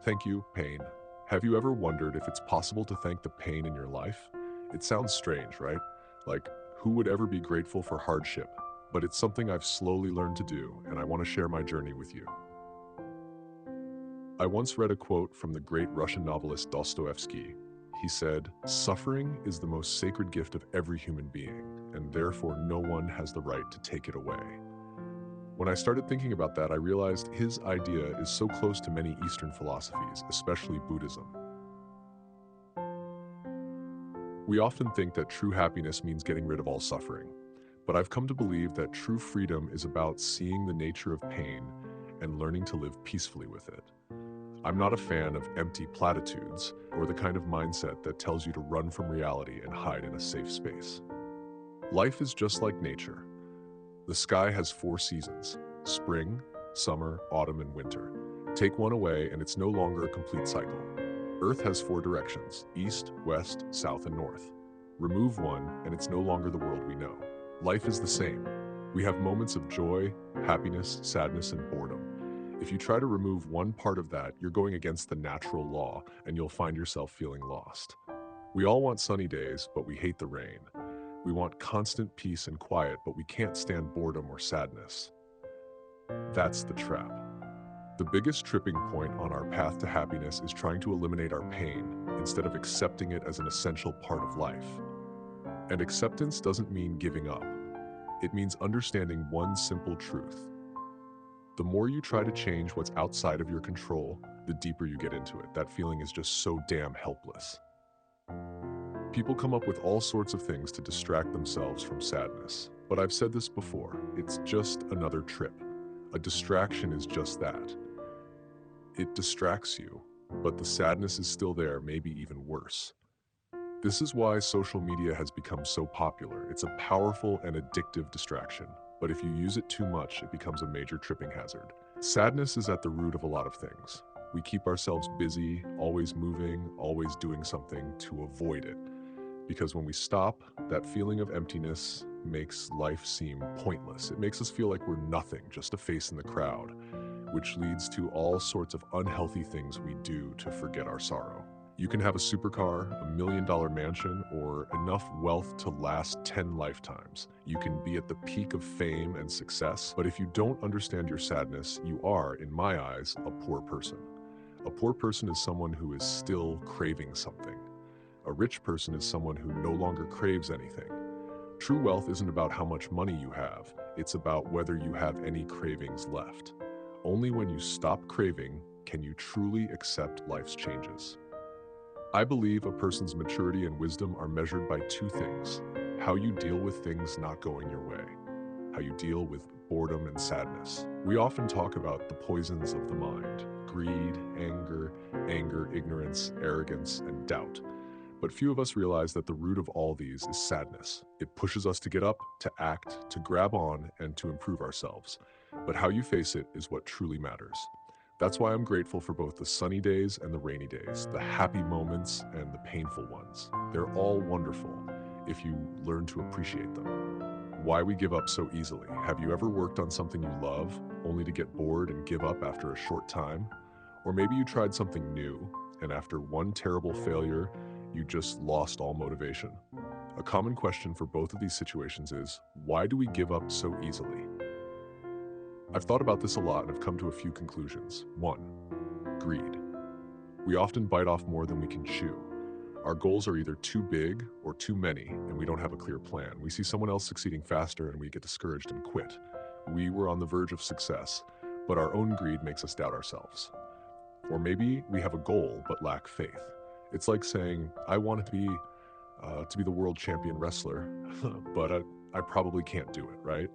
Thank you, pain. Have you ever wondered if it's possible to thank the pain in your life? It sounds strange, right? Like, who would ever be grateful for hardship? But it's something I've slowly learned to do, and I want to share my journey with you. I once read a quote from the great Russian novelist Dostoevsky. He said, "Suffering is the most sacred gift of every human being, and therefore no one has the right to take it away." When I started thinking about that, I realized his idea is so close to many Eastern philosophies, especially Buddhism. We often think that true happiness means getting rid of all suffering, but I've come to believe that true freedom is about seeing the nature of pain and learning to live peacefully with it. I'm not a fan of empty platitudes or the kind of mindset that tells you to run from reality and hide in a safe space. Life is just like nature. The sky has four seasons: spring, summer, autumn, and winter. Take one away, and it's no longer a complete cycle. Earth has four directions: east, west, south, and north. Remove one, and it's no longer the world we know. Life is the same. We have moments of joy, happiness, sadness, and boredom. If you try to remove one part of that, you're going against the natural law, and you'll find yourself feeling lost. We all want sunny days, but we hate the rain. We want constant peace and quiet, but we can't stand boredom or sadness. That's the trap. The biggest tripping point on our path to happiness is trying to eliminate our pain instead of accepting it as an essential part of life. And acceptance doesn't mean giving up. It means understanding one simple truth. The more you try to change what's outside of your control, the deeper you get into it. That feeling is just so damn helpless. People come up with all sorts of things to distract themselves from sadness. But I've said this before, it's just another trip. A distraction is just that. It distracts you, but the sadness is still there, maybe even worse. This is why social media has become so popular. It's a powerful and addictive distraction, but if you use it too much, it becomes a major tripping hazard. Sadness is at the root of a lot of things. We keep ourselves busy, always moving, always doing something to avoid it. Because when we stop, that feeling of emptiness makes life seem pointless. It makes us feel like we're nothing, just a face in the crowd, which leads to all sorts of unhealthy things we do to forget our sorrow. You can have a supercar, $1 million mansion, or enough wealth to last 10 lifetimes. You can be at the peak of fame and success, but if you don't understand your sadness, you are, in my eyes, a poor person. A poor person is someone who is still craving something. A rich person is someone who no longer craves anything. True wealth isn't about how much money you have, it's about whether you have any cravings left. Only when you stop craving can you truly accept life's changes. I believe a person's maturity and wisdom are measured by two things: how you deal with things not going your way, how you deal with boredom and sadness. We often talk about the poisons of the mind: greed, anger, ignorance, arrogance, and doubt. But few of us realize that the root of all these is sadness. It pushes us to get up, to act, to grab on, and to improve ourselves. But how you face it is what truly matters. That's why I'm grateful for both the sunny days and the rainy days, the happy moments and the painful ones. They're all wonderful if you learn to appreciate them. Why we give up so easily. Have you ever worked on something you love, only to get bored and give up after a short time? Or maybe you tried something new, and after one terrible failure, you just lost all motivation. A common question for both of these situations is, why do we give up so easily? I've thought about this a lot and have come to a few conclusions. 1. Greed. We often bite off more than we can chew. Our goals are either too big or too many, and we don't have a clear plan. We see someone else succeeding faster and we get discouraged and quit. We were on the verge of success, but our own greed makes us doubt ourselves. Or maybe we have a goal but lack faith. It's like saying, I want to be the world champion wrestler, but I probably can't do it, right?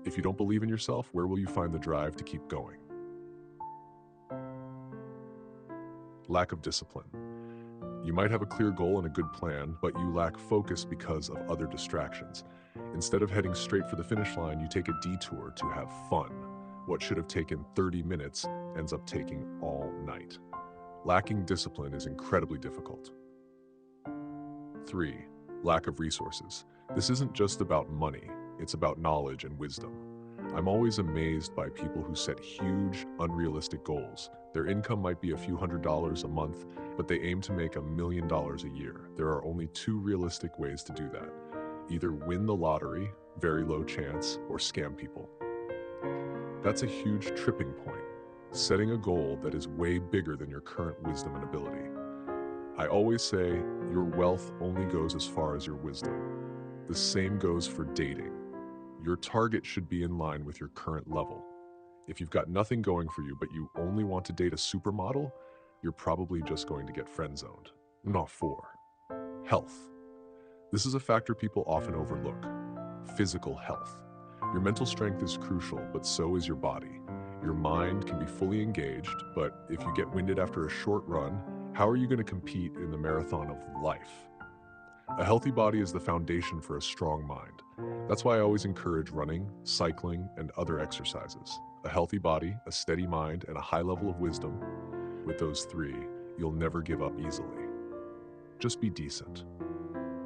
If you don't believe in yourself, where will you find the drive to keep going? Lack of discipline. You might have a clear goal and a good plan, but you lack focus because of other distractions. Instead of heading straight for the finish line, you take a detour to have fun. What should have taken 30 minutes ends up taking all night. Lacking discipline is incredibly difficult. 3. Lack of resources. This isn't just about money, it's about knowledge and wisdom. I'm always amazed by people who set huge, unrealistic goals. Their income might be a few $100s a month, but they aim to make $1 million a year. There are only two realistic ways to do that. Either win the lottery, very low chance, or scam people. That's a huge tripping point, setting a goal that is way bigger than your current wisdom and ability. I always say your wealth only goes as far as your wisdom. The same goes for dating. Your target should be in line with your current level. If you've got nothing going for you, but you only want to date a supermodel, you're probably just going to get friend-zoned. Not four. Health. This is a factor people often overlook. Physical health. Your mental strength is crucial, but so is your body. Your mind can be fully engaged, but if you get winded after a short run, how are you going to compete in the marathon of life? A healthy body is the foundation for a strong mind. That's why I always encourage running, cycling, and other exercises. A healthy body, a steady mind, and a high level of wisdom. With those three, you'll never give up easily. Just be decent.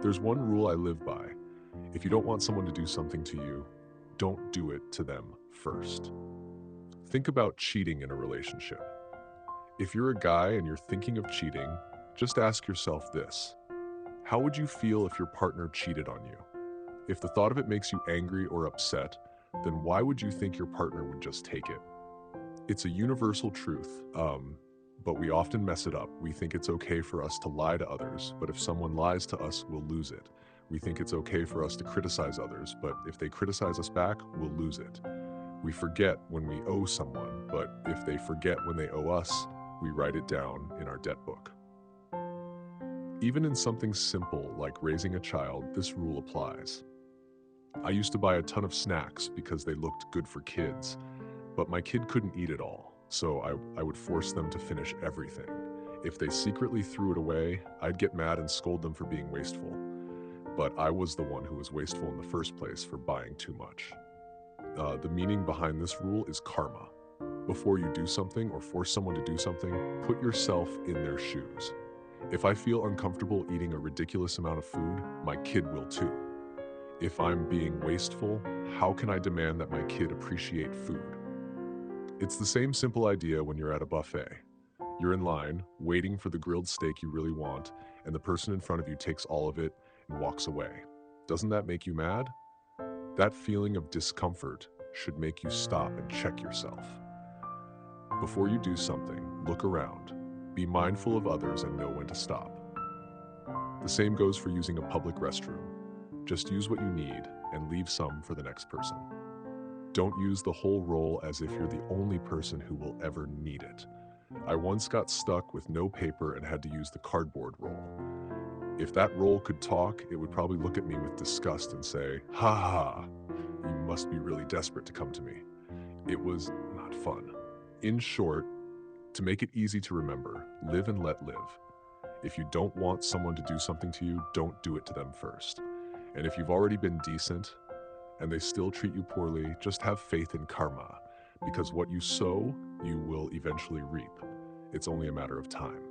There's one rule I live by. If you don't want someone to do something to you, don't do it to them first. Think about cheating in a relationship. If you're a guy and you're thinking of cheating, just ask yourself this. How would you feel if your partner cheated on you? If the thought of it makes you angry or upset, then why would you think your partner would just take it? It's a universal truth, but we often mess it up. We think it's okay for us to lie to others, but if someone lies to us, we'll lose it. We think it's okay for us to criticize others, but if they criticize us back, we'll lose it. We forget when we owe someone, but if they forget when they owe us, we write it down in our debt book. Even in something simple like raising a child, this rule applies. I used to buy a ton of snacks because they looked good for kids, but my kid couldn't eat it all, so I would force them to finish everything. If they secretly threw it away, I'd get mad and scold them for being wasteful. But I was the one who was wasteful in the first place for buying too much. The meaning behind this rule is karma. Before you do something or force someone to do something, put yourself in their shoes. If I feel uncomfortable eating a ridiculous amount of food, my kid will too. If I'm being wasteful, how can I demand that my kid appreciate food? It's the same simple idea when you're at a buffet. You're in line, waiting for the grilled steak you really want, and the person in front of you takes all of it and walks away. Doesn't that make you mad? That feeling of discomfort should make you stop and check yourself. Before you do something, look around. Be mindful of others and know when to stop. The same goes for using a public restroom. Just use what you need and leave some for the next person. Don't use the whole roll as if you're the only person who will ever need it. I once got stuck with no paper and had to use the cardboard roll. If that roll could talk, it would probably look at me with disgust and say, "Ha ha, you must be really desperate to come to me." It was not fun. In short, to make it easy to remember, live and let live. If you don't want someone to do something to you, don't do it to them first. And if you've already been decent and they still treat you poorly, just have faith in karma, because what you sow, you will eventually reap. It's only a matter of time.